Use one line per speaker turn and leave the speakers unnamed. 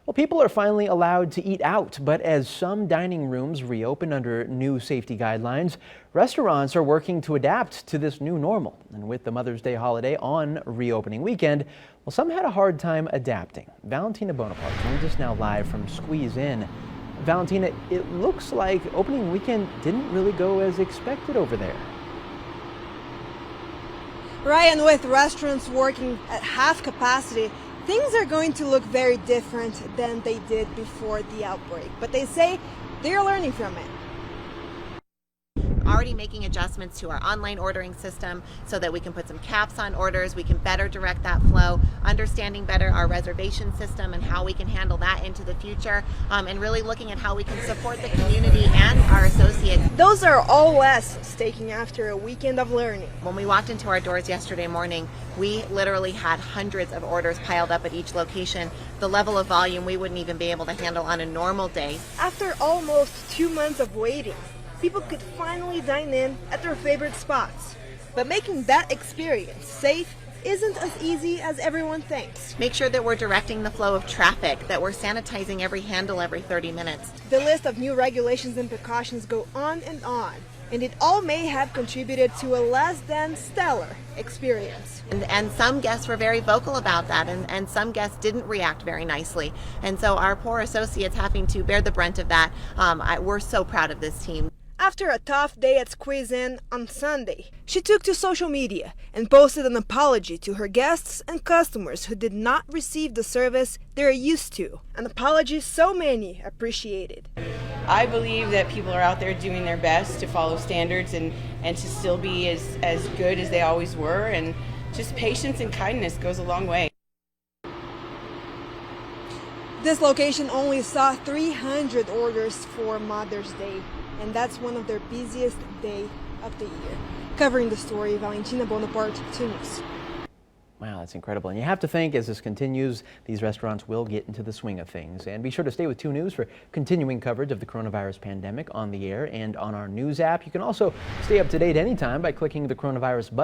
Well, people are finally allowed to eat out, but as some dining rooms reopen under new safety guidelines, restaurants are working to adapt to this new normal. And with the Mother's Day holiday on reopening weekend, well, some had a hard time adapting. Valentina Bonaparte joins us now live from Squeeze In. Valentina, it looks like opening weekend didn't really go as expected over there.
Ryan, with restaurants working at half capacity, things are going to look very different than they did before the outbreak. But they say they're learning from it.
Already making adjustments to our online ordering system so that we can put some caps on orders, we can better direct that flow, understanding better our reservation system and how we can handle that into the future, and really looking at how we can support the community and our associates.
Those are all lessons taken after a weekend of learning.
When we walked into our doors yesterday morning, we literally had hundreds of orders piled up at each location. The level of volume we wouldn't even be able to handle on a normal day.
After almost 2 months of waiting, people could finally dine in at their favorite spots. But making that experience safe isn't as easy as everyone thinks.
Make sure that we're directing the flow of traffic, that we're sanitizing every handle every 30 minutes.
The list of new regulations and precautions go on, and it all may have contributed to a less than stellar experience.
And some guests were very vocal about that, and some guests didn't react very nicely. And so our poor associates having to bear the brunt of that, we're so proud of this team.
After a tough day at Squeeze In on Sunday, she took to social media and posted an apology to her guests and customers who did not receive the service they're used to. An apology so many appreciated.
I believe that people are out there doing their best to follow standards and to still be as good as they always were, and just patience and kindness goes a long way.
This location only saw 300 orders for Mother's Day, and that's one of their busiest days of the year. Covering the story, Valentina Bonaparte, 2 News.
Wow, that's incredible. And you have to think as this continues, these restaurants will get into the swing of things. And be sure to stay with 2 News for continuing coverage of the coronavirus pandemic on the air and on our news app. You can also stay up to date anytime by clicking the coronavirus button.